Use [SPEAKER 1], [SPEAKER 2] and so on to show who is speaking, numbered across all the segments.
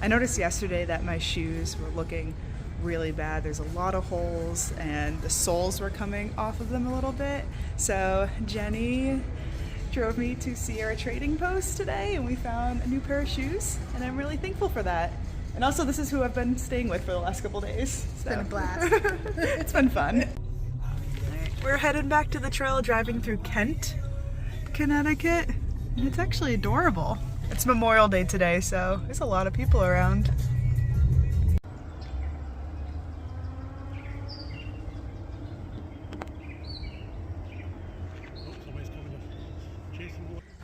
[SPEAKER 1] I noticed yesterday that my shoes were looking really bad. There's a lot of holes and the soles were coming off of them a little bit. So Jenny drove me to Sierra Trading Post today and we found a new pair of shoes and I'm really thankful for that. And also this is who I've been staying with for the last couple days.
[SPEAKER 2] It's been a blast.
[SPEAKER 1] It's been fun. We're headed back to the trail, driving through Kent, Connecticut. And it's actually adorable. It's Memorial Day today, so there's a lot of people around.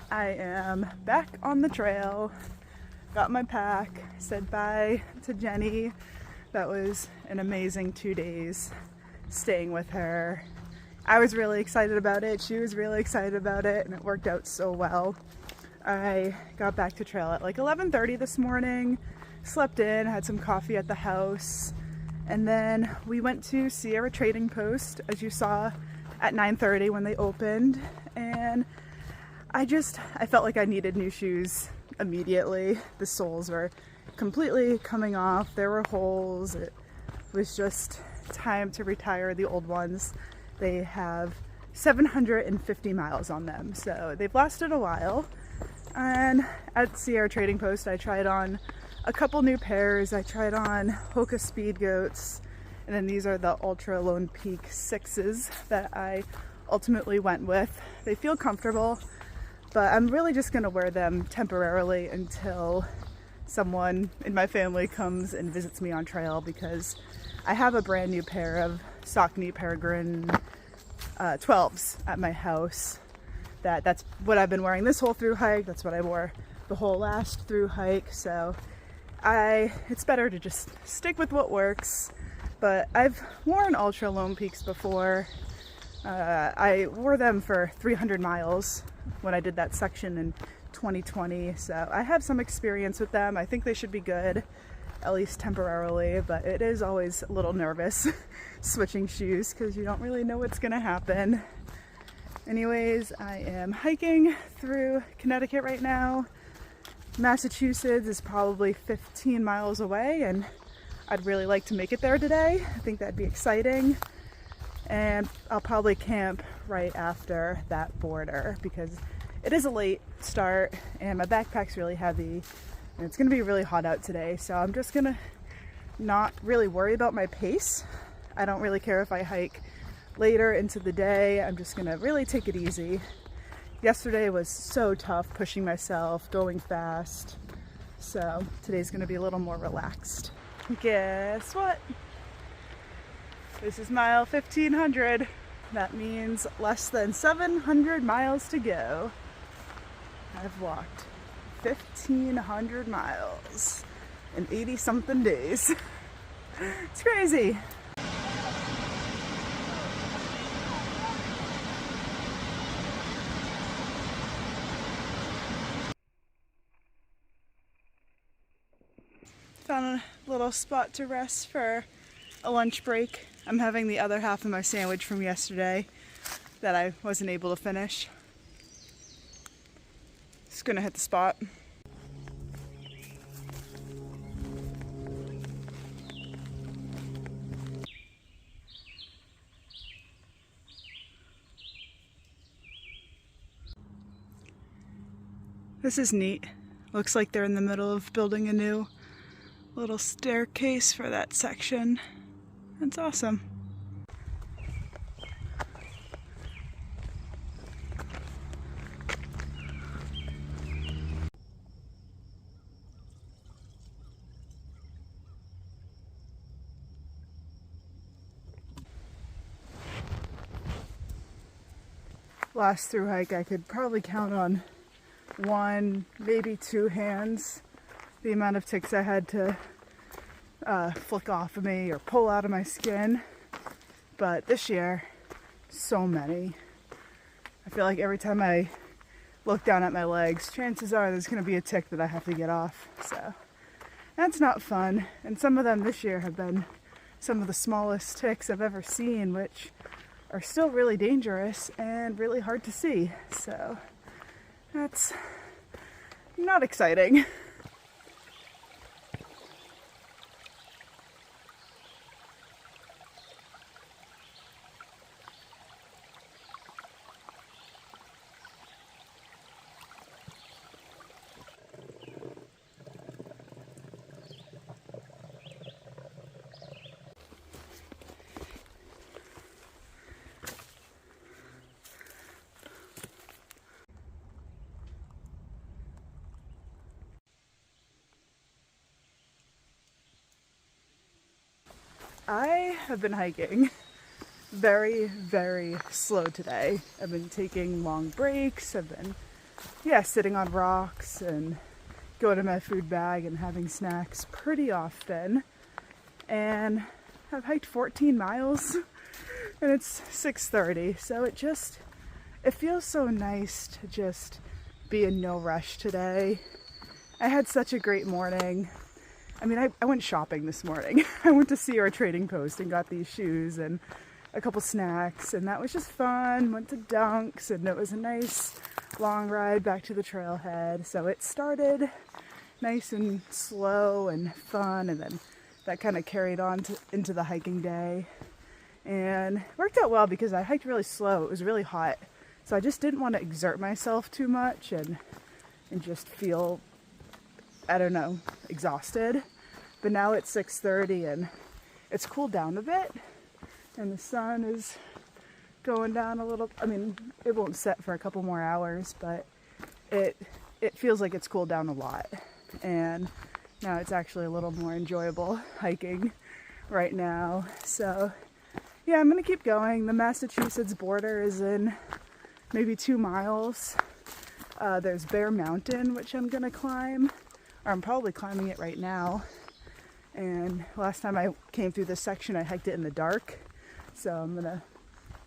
[SPEAKER 1] I am back on the trail, got my pack, said bye to Jenny. That was an amazing 2 days staying with her. I was really excited about it, she was really excited about it, and it worked out so well. I got back to trail at like 11:30 this morning, slept in, had some coffee at the house, and then we went to Sierra Trading Post, as you saw, at 9:30 when they opened, and I felt like I needed new shoes immediately. The soles were completely coming off, there were holes, it was just time to retire the old ones. They have 750 miles on them, so they've lasted a while. And at Sierra Trading Post I tried on a couple new pairs. I tried on Hoka Speed Goats, and then these are the Altra Lone Peak 6s that I ultimately went with. They feel comfortable, but I'm really just going to wear them temporarily until someone in my family comes and visits me on trail, because I have a brand new pair of Saucony Peregrine 12s at my house. That's what I've been wearing this whole Thru-Hike. That's what I wore the whole last Thru-Hike. So it's better to just stick with what works. But I've worn Ultra Lone Peaks before. I wore them for 300 miles when I did that section in 2020. So I have some experience with them. I think they should be good, at least temporarily, but it is always a little nervous switching shoes because you don't really know what's gonna happen. Anyways, I am hiking through Connecticut right now. Massachusetts is probably 15 miles away and I'd really like to make it there today. I think that'd be exciting. And I'll probably camp right after that border because it is a late start and my backpack's really heavy and it's gonna be really hot out today. So I'm just gonna not really worry about my pace. I don't really care if I hike later into the day. I'm just gonna really take it easy. Yesterday was so tough pushing myself, going fast. So today's gonna be a little more relaxed. Guess what? This is mile 1500. That means less than 700 miles to go. I've walked 1,500 miles in 80 something days. It's crazy. Found a little spot to rest for a lunch break. I'm having the other half of my sandwich from yesterday that I wasn't able to finish. Just gonna hit the spot. This is neat. Looks like they're in the middle of building a new little staircase for that section. That's awesome. Last Thru-Hike I could probably count on one, maybe two hands the amount of ticks I had to flick off of me or pull out of my skin. But this year, so many. I feel like every time I look down at my legs, chances are there's going to be a tick that I have to get off. So that's not fun. And some of them this year have been some of the smallest ticks I've ever seen, which are still really dangerous and really hard to see. So that's not exciting. have been hiking very, very slow today. I've been taking long breaks. I've been, sitting on rocks and going to my food bag and having snacks pretty often. And I've hiked 14 miles and it's 6:30. So it feels so nice to just be in no rush today. I had such a great morning. I mean, I went shopping this morning. I went to see our trading post and got these shoes and a couple snacks, and that was just fun. Went to Dunks, and it was a nice long ride back to the trailhead. So it started nice and slow and fun, and then that kind of carried on into the hiking day. And it worked out well because I hiked really slow. It was really hot. So I just didn't want to exert myself too much and just feel, I don't know, exhausted. But now it's 6:30 and it's cooled down a bit and the sun is going down a little. I mean, it won't set for a couple more hours, but it feels like it's cooled down a lot. And now it's actually a little more enjoyable hiking right now. So yeah, I'm gonna keep going. The Massachusetts border is in maybe 2 miles. There's Bear Mountain, which I'm gonna climb, or I'm probably climbing it right now. And last time I came through this section, I hiked it in the dark. So I'm gonna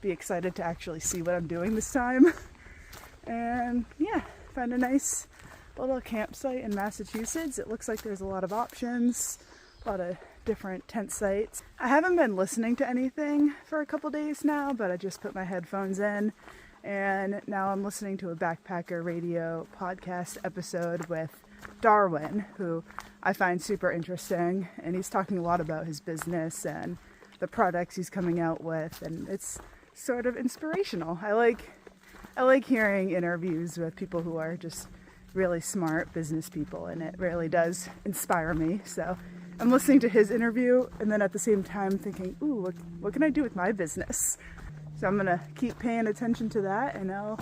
[SPEAKER 1] be excited to actually see what I'm doing this time. And yeah, find a nice little campsite in Massachusetts. It looks like there's a lot of options, a lot of different tent sites. I haven't been listening to anything for a couple days now, but I just put my headphones in. And now I'm listening to a backpacker radio podcast episode with Darwin, who I find super interesting. And he's talking a lot about his business and the products he's coming out with. And it's sort of inspirational. I like hearing interviews with people who are just really smart business people. And it really does inspire me. So I'm listening to his interview and then at the same time thinking, ooh, what can I do with my business? So I'm gonna keep paying attention to that and I'll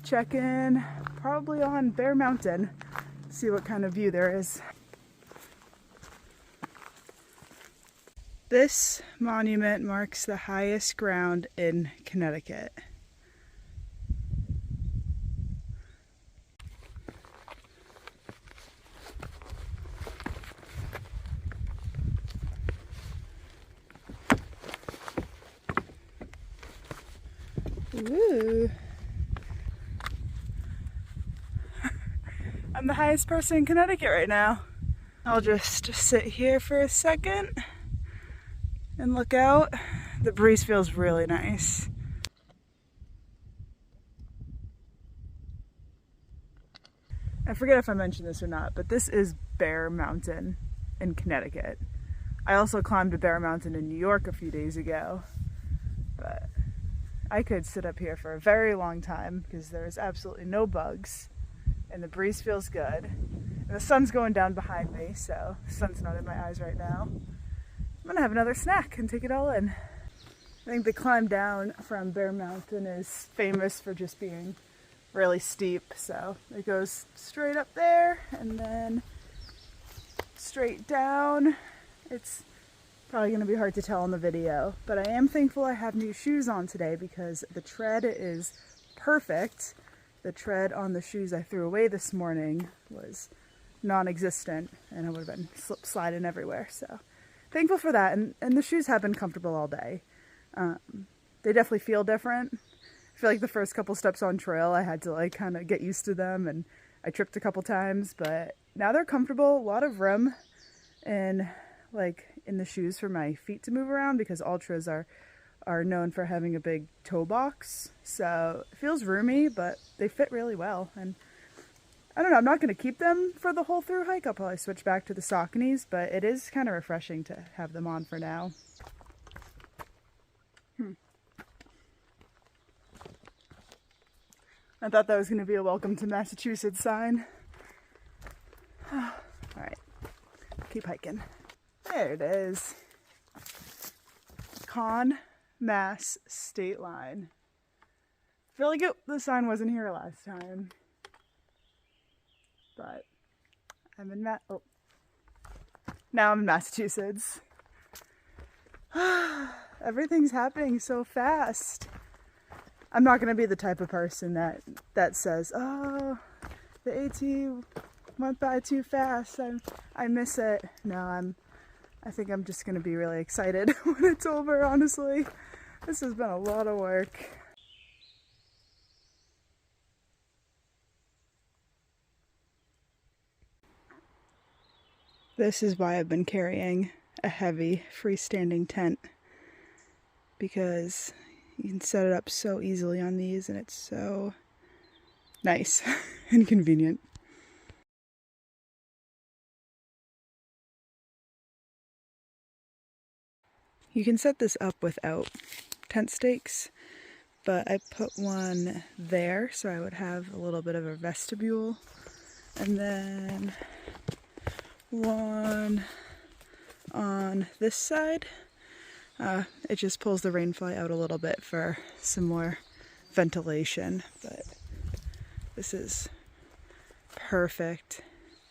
[SPEAKER 1] check in probably on Bear Mountain, see what kind of view there is. This monument marks the highest ground in Connecticut. Ooh. I'm the highest person in Connecticut right now. I'll just sit here for a second and look out. The breeze feels really nice. I forget if I mentioned this or not, but this is Bear Mountain in Connecticut. I also climbed a Bear Mountain in New York a few days ago, but I could sit up here for a very long time because there's absolutely no bugs and the breeze feels good. And the sun's going down behind me, so the sun's not in my eyes right now. I'm gonna have another snack and take it all in. I think the climb down from Bear Mountain is famous for just being really steep. So it goes straight up there and then straight down. It's probably going to be hard to tell in the video, but I am thankful I have new shoes on today because the tread is perfect. The tread on the shoes I threw away this morning was non-existent and I would have been sliding everywhere. So thankful for that. And the shoes have been comfortable all day. They definitely feel different. I feel like the first couple steps on trail, I had to like kind of get used to them and I tripped a couple times, but now they're comfortable, a lot of room and like in the shoes for my feet to move around because Altras are known for having a big toe box. So it feels roomy, but they fit really well. And I don't know, I'm not going to keep them for the whole through hike. I'll probably switch back to the Sauconys, but it is kind of refreshing to have them on for now. I thought that was going to be a welcome to Massachusetts sign. All right, keep hiking. There it is. Mass state line. I feel like the sign wasn't here last time. But I'm in now I'm in Massachusetts. Everything's happening so fast. I'm not going to be the type of person that says, oh, the AT went by too fast. I miss it. No, I think I'm just going to be really excited when it's over, honestly. This has been a lot of work. This is why I've been carrying a heavy freestanding tent, because you can set it up so easily on these and it's so nice and convenient. You can set this up without tent stakes, but I put one there so I would have a little bit of a vestibule, and then one on this side. It just pulls the rainfly out a little bit for some more ventilation, but this is perfect.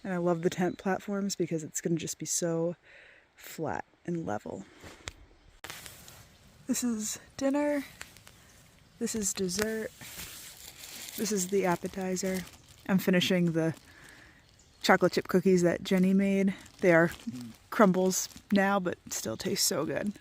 [SPEAKER 1] And I love the tent platforms because it's going to just be so flat and level. This is dinner. This is dessert. This is the appetizer. I'm finishing the chocolate chip cookies that Jenny made. They are crumbles now, but still taste so good.